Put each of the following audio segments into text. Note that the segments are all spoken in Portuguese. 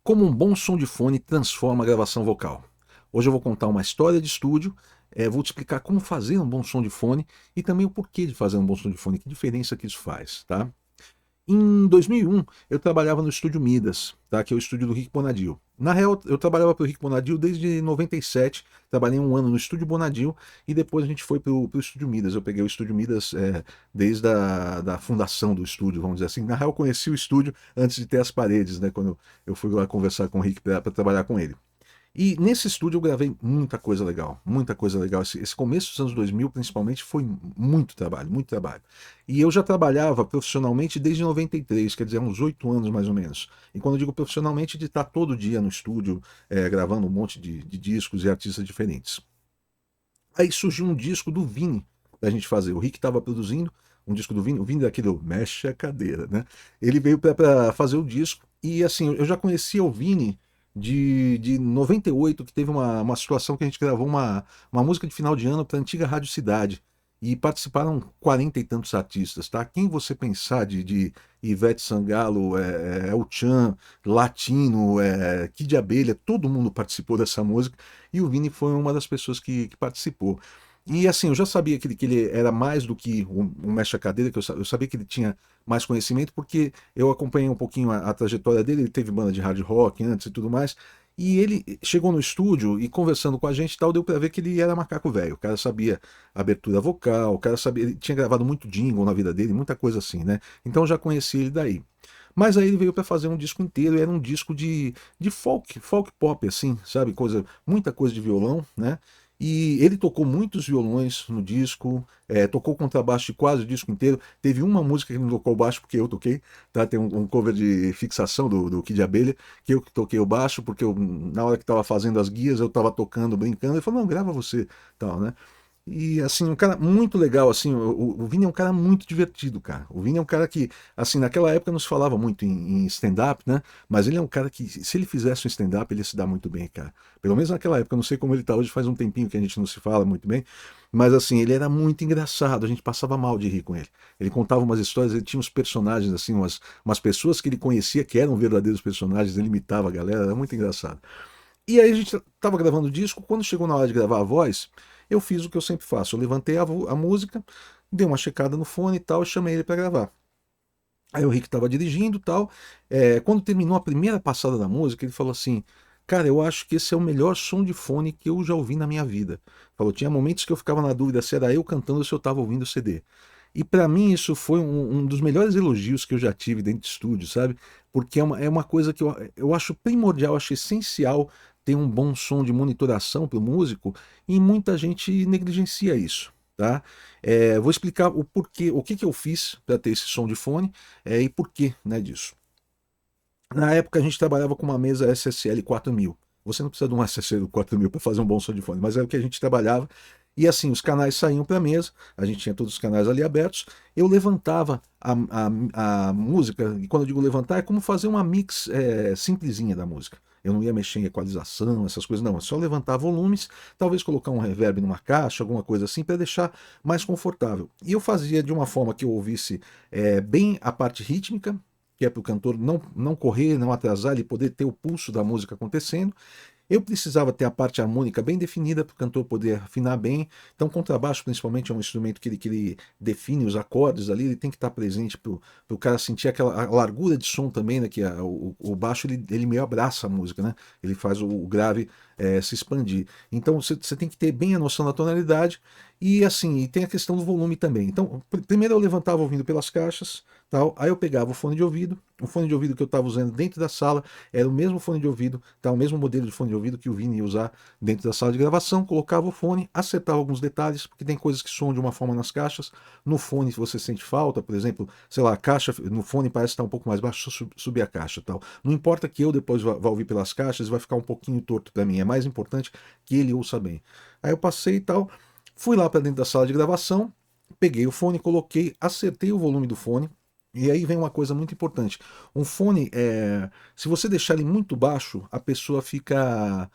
Como um bom som de fone transforma a gravação vocal. Hoje eu vou contar uma história de estúdio, vou te explicar como fazer um bom som de fone e também o porquê de fazer um bom som de fone, que diferença que isso faz, tá? Em 2001, eu trabalhava no Estúdio Midas, tá? Que é o estúdio do Rick Bonadio. Na real, eu trabalhava para o Rick Bonadio desde 97, trabalhei um ano no Estúdio Bonadio e depois a gente foi para o Estúdio Midas. Eu peguei o Estúdio Midas desde da fundação do estúdio, vamos dizer assim. Na real, eu conheci o estúdio antes de ter as paredes, né? Quando eu fui lá conversar com o Rick para trabalhar com ele. E nesse estúdio eu gravei muita coisa legal, muita coisa legal. Esse começo dos anos 2000, principalmente, foi muito trabalho, muito trabalho. E eu já trabalhava profissionalmente desde 93, quer dizer, há uns 8 anos mais ou menos. E quando eu digo profissionalmente, de estar todo dia no estúdio, gravando um monte de discos e artistas diferentes. Aí surgiu um disco do Vini da gente fazer. O Rick estava produzindo um disco do Vini, o Vini daquele Mexe a Cadeira, né? Ele veio para fazer o disco e assim, eu já conhecia o Vini de 98, que teve uma situação que a gente gravou uma música de final de ano para a antiga Rádio Cidade. E participaram 40 e tantos artistas, tá? Quem você pensar de Ivete Sangalo, El Chan, Latino, Kid de Abelha, todo mundo participou dessa música e o Vini foi uma das pessoas que participou. E assim, eu já sabia que ele era mais do que um mexe-a-cadeira, que eu sabia que ele tinha mais conhecimento, porque eu acompanhei um pouquinho a trajetória dele, ele teve banda de hard rock antes e tudo mais, e ele chegou no estúdio e conversando com a gente e tal, deu pra ver que ele era macaco velho, o cara sabia abertura vocal, o cara sabia, ele tinha gravado muito jingle na vida dele, muita coisa assim, né? Então eu já conheci ele daí. Mas aí ele veio para fazer um disco inteiro, e era um disco de folk pop, assim, sabe? Muita coisa de violão, né? E ele tocou muitos violões no disco, tocou contrabaixo de quase o disco inteiro. Teve uma música que ele não tocou o baixo, porque eu toquei, tá? Tem um cover de fixação do Kid de Abelha, que eu que toquei o baixo, porque na hora que estava fazendo as guias, eu estava tocando, brincando. Ele falou, não, grava você, tal, né? E assim, um cara muito legal, assim, o Vini é um cara muito divertido, cara. O Vini é um cara que, assim, naquela época não se falava muito em stand-up, né? Mas ele é um cara que, se ele fizesse um stand-up, ele ia se dar muito bem, cara. Pelo menos naquela época, eu não sei como ele tá hoje, faz um tempinho que a gente não se fala muito bem. Mas assim, ele era muito engraçado, a gente passava mal de rir com ele. Ele contava umas histórias, ele tinha uns personagens, assim, umas pessoas que ele conhecia que eram verdadeiros personagens, ele imitava a galera, era muito engraçado. E aí a gente tava gravando o disco, quando chegou na hora de gravar a voz, eu fiz o que eu sempre faço. Eu levantei a música, dei uma checada no fone e tal, e chamei ele para gravar. Aí o Rick estava dirigindo e tal. Quando terminou a primeira passada da música, ele falou assim: Cara, eu acho que esse é o melhor som de fone que eu já ouvi na minha vida. Falou, tinha momentos que eu ficava na dúvida se era eu cantando ou se eu estava ouvindo o CD. E para mim isso foi um dos melhores elogios que eu já tive dentro de estúdio, sabe? Porque é uma coisa que eu acho primordial, acho essencial ter um bom som de monitoração para o músico e muita gente negligencia isso, tá? Vou explicar o porquê, o que eu fiz para ter esse som de fone e porquê, né, disso. Na época a gente trabalhava com uma mesa SSL 4000. Você não precisa de um SSL 4000 para fazer um bom som de fone, mas era o que a gente trabalhava. E assim, os canais saíam para a mesa, a gente tinha todos os canais ali abertos. Eu levantava a música, e quando eu digo levantar, é como fazer uma mix simplesinha da música. Eu não ia mexer em equalização, essas coisas, não. É só levantar volumes, talvez colocar um reverb numa caixa, alguma coisa assim, para deixar mais confortável. E eu fazia de uma forma que eu ouvisse bem a parte rítmica, que é para o cantor não correr, não atrasar, ele poder ter o pulso da música acontecendo. Eu precisava ter a parte harmônica bem definida para o cantor poder afinar bem. Então, contrabaixo, principalmente, é um instrumento que ele define os acordes ali, ele tem que estar presente para o cara sentir aquela a largura de som também, né? Que o baixo ele meio abraça a música, né? Ele faz o grave se expandir. Então, você tem que ter bem a noção da tonalidade e assim, e tem a questão do volume também. Então, primeiro eu levantava ouvindo pelas caixas, tal, aí eu pegava o fone de ouvido que eu estava usando dentro da sala era o mesmo fone de ouvido, tá? O mesmo modelo de fone de ouvido que o Vini ia usar dentro da sala de gravação. Colocava o fone, acertava alguns detalhes, porque tem coisas que soam de uma forma nas caixas. No fone você sente falta, por exemplo, sei lá, a caixa no fone parece estar um pouco mais baixo, subir a caixa tal. Não importa que eu depois vá ouvir pelas caixas, vai ficar um pouquinho torto para mim. É mais importante que ele ouça bem. Aí eu passei e tal, fui lá para dentro da sala de gravação, peguei o fone, coloquei, acertei o volume do fone. E aí vem uma coisa muito importante. Um fone, se você deixar ele muito baixo, a pessoa fica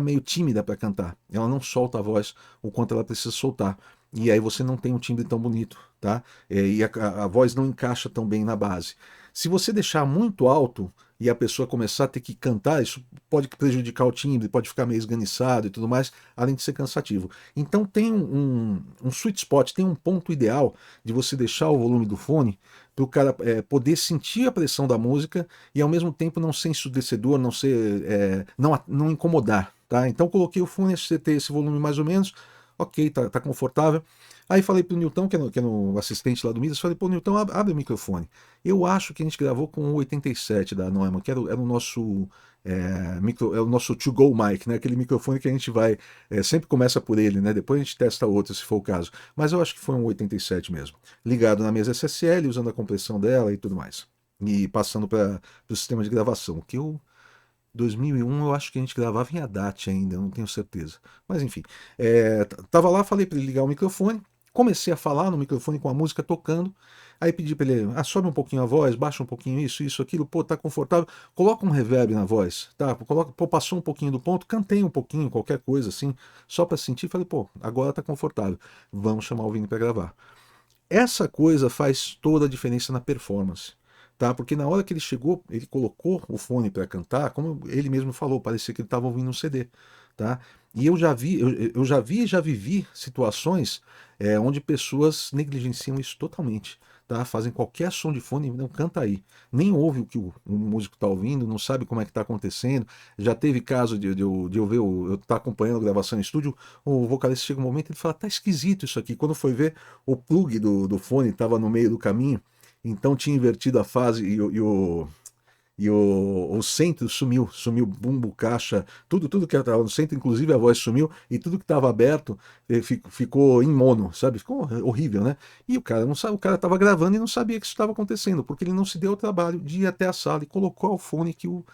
meio tímida para cantar. Ela não solta a voz o quanto ela precisa soltar. E aí você não tem um timbre tão bonito, tá? E a voz não encaixa tão bem na base. Se você deixar muito alto e a pessoa começar a ter que cantar, isso pode prejudicar o timbre, pode ficar meio esganiçado e tudo mais, além de ser cansativo. Então tem um sweet spot, tem um ponto ideal de você deixar o volume do fone para o cara poder sentir a pressão da música e ao mesmo tempo não ser ensurdecedor, não ser, não incomodar, tá? Então coloquei o fone, você ter esse volume mais ou menos, ok, tá confortável. Aí falei pro Nilton, que é o assistente lá do Midas, falei, pô, Nilton, abre o microfone. Eu acho que a gente gravou com o 87 da Neumann, que era o nosso é o nosso to-go mic, né? Aquele microfone que a gente vai, sempre começa por ele, né? Depois a gente testa outro, se for o caso. Mas eu acho que foi um 87 mesmo. Ligado na mesa SSL, usando a compressão dela e tudo mais. E passando para o sistema de gravação, que eu 2001 eu acho que a gente gravava em Haddad ainda, não tenho certeza. Mas enfim, tava lá, falei para ele ligar o microfone, comecei a falar no microfone com a música tocando, aí pedi para ele, sobe um pouquinho a voz, baixa um pouquinho isso, aquilo, pô, tá confortável, coloca um reverb na voz, tá? Coloca, pô, passou um pouquinho do ponto, cantei um pouquinho, qualquer coisa assim, só para sentir, falei, pô, agora tá confortável, vamos chamar o Vini para gravar. Essa coisa faz toda a diferença na performance, tá? Porque na hora que ele chegou, ele colocou o fone para cantar, como ele mesmo falou, parecia que ele estava ouvindo um CD, tá? E eu já vi e já vivi situações onde pessoas negligenciam isso totalmente, tá? Fazem qualquer som de fone, não canta aí, nem ouve o que o músico está ouvindo, não sabe como é que está acontecendo. Já teve caso de eu ver, eu estar acompanhando a gravação em estúdio, o vocalista chega um momento e ele fala, tá esquisito isso aqui. Quando foi ver, o plug do fone estava no meio do caminho, então tinha invertido a fase e o centro sumiu bumbo, caixa, tudo que estava no centro, inclusive a voz sumiu, e tudo que estava aberto ficou em mono, sabe? Ficou horrível, né? E o cara não sabe, o cara estava gravando e não sabia que isso estava acontecendo, porque ele não se deu o trabalho de ir até a sala e colocou o fone que o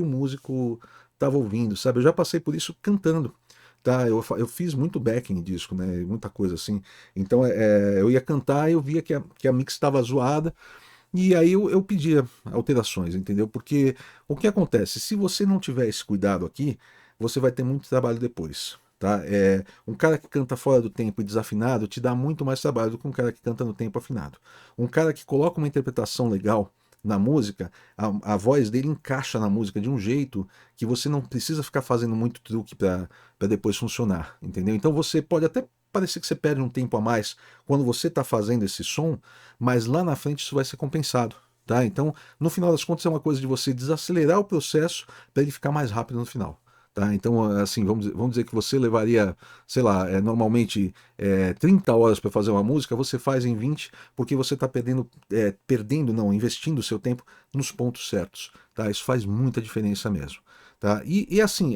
músico estava ouvindo, sabe? Eu já passei por isso cantando. Tá, eu fiz muito backing disco, né? Muita coisa assim. Então eu ia cantar e eu via que a mix estava zoada. E aí eu pedia alterações, entendeu? Porque o que acontece? Se você não tiver esse cuidado aqui, você vai ter muito trabalho depois. Tá? Um cara que canta fora do tempo e desafinado te dá muito mais trabalho do que um cara que canta no tempo afinado. Um cara que coloca uma interpretação legal na música, a voz dele encaixa na música de um jeito que você não precisa ficar fazendo muito truque para depois funcionar, entendeu? Então você pode até parecer que você perde um tempo a mais quando você está fazendo esse som, mas lá na frente isso vai ser compensado. Tá? Então, no final das contas, é uma coisa de você desacelerar o processo para ele ficar mais rápido no final. Tá? Então, assim, vamos dizer que você levaria, sei lá, normalmente 30 horas para fazer uma música, você faz em 20, porque você está perdendo, não, investindo o seu tempo nos pontos certos. Tá? Isso faz muita diferença mesmo. Tá? E assim,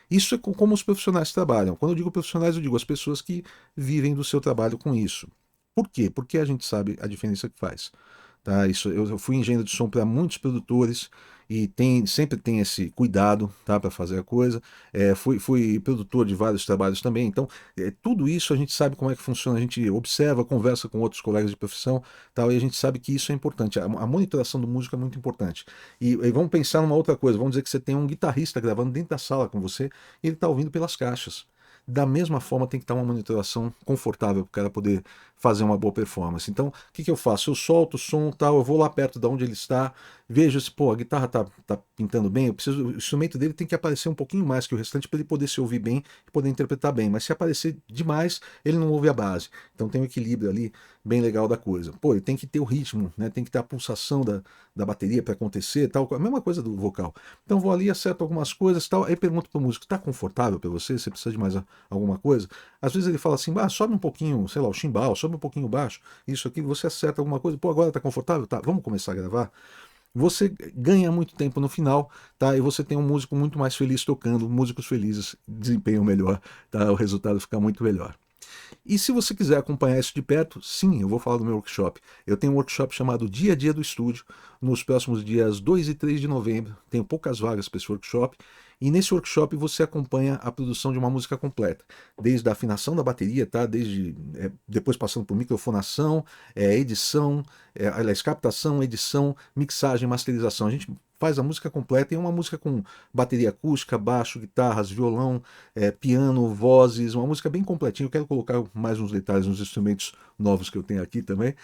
isso é como os profissionais trabalham. Quando eu digo profissionais, eu digo as pessoas que vivem do seu trabalho com isso. Por quê? Porque a gente sabe a diferença que faz. Tá? Isso, eu fui engenheiro de som para muitos produtores e sempre tem esse cuidado, tá, para fazer a coisa. Fui produtor de vários trabalhos também, então tudo isso a gente sabe como é que funciona, a gente observa, conversa com outros colegas de profissão, tal, e a gente sabe que isso é importante. A monitoração do músico é muito importante. E vamos pensar numa outra coisa, vamos dizer que você tem um guitarrista gravando dentro da sala com você e ele está ouvindo pelas caixas. Da mesma forma, tem que estar uma monitoração confortável para o cara poder fazer uma boa performance. Então, o que eu faço? Eu solto o som, tal, eu vou lá perto de onde ele está, vejo se, pô, a guitarra tá pintando bem, o instrumento dele tem que aparecer um pouquinho mais que o restante para ele poder se ouvir bem e poder interpretar bem. Mas se aparecer demais, ele não ouve a base. Então tem um equilíbrio ali bem legal da coisa. Pô, ele tem que ter o ritmo, né? Tem que ter a pulsação da bateria para acontecer, tal, a mesma coisa do vocal. Então vou ali, acerto algumas coisas, tal, aí pergunto pro músico, tá confortável para você? Você precisa de mais alguma coisa? Às vezes ele fala assim, sobe um pouquinho, sei lá, o chimbal, sobe um pouquinho baixo, isso aqui, você acerta alguma coisa, pô, agora tá confortável? Tá, vamos começar a gravar? Você ganha muito tempo no final, tá? E você tem um músico muito mais feliz tocando, músicos felizes desempenham melhor, tá? O resultado fica muito melhor. E se você quiser acompanhar isso de perto, sim, eu vou falar do meu workshop. Eu tenho um workshop chamado Dia a Dia do Estúdio, nos próximos dias 2 e 3 de novembro. Tenho poucas vagas para esse workshop. E nesse workshop você acompanha a produção de uma música completa, desde a afinação da bateria, tá? Desde depois passando por microfonação, edição, aliás, captação, edição, mixagem, masterização. A gente faz a música completa e é uma música com bateria acústica, baixo, guitarras, violão, piano, vozes, uma música bem completinha. Eu quero colocar mais uns detalhes nos instrumentos novos que eu tenho aqui também.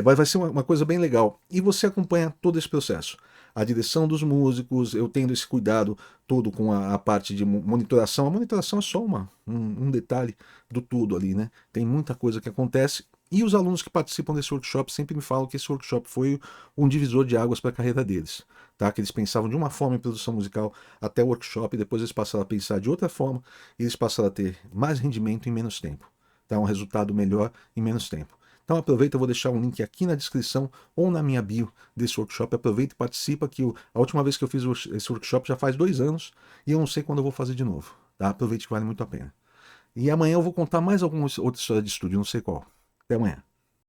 Vai ser uma coisa bem legal. E você acompanha todo esse processo. a direção dos músicos, eu tendo esse cuidado todo com a parte de monitoração. A monitoração é só um detalhe do tudo ali, né? Tem muita coisa que acontece. E os alunos que participam desse workshop sempre me falam que esse workshop foi um divisor de águas para a carreira deles. Tá? Que eles pensavam de uma forma em produção musical até o workshop, depois eles passaram a pensar de outra forma e eles passaram a ter mais rendimento em menos tempo. Tá? Um resultado melhor em menos tempo. Então aproveita, eu vou deixar um link aqui na descrição ou na minha bio desse workshop. Aproveita e participa, que a última vez que eu fiz esse workshop já faz 2 anos e eu não sei quando eu vou fazer de novo. Tá? Aproveite que vale muito a pena. E amanhã eu vou contar mais alguma outra história de estúdio, não sei qual. Até amanhã.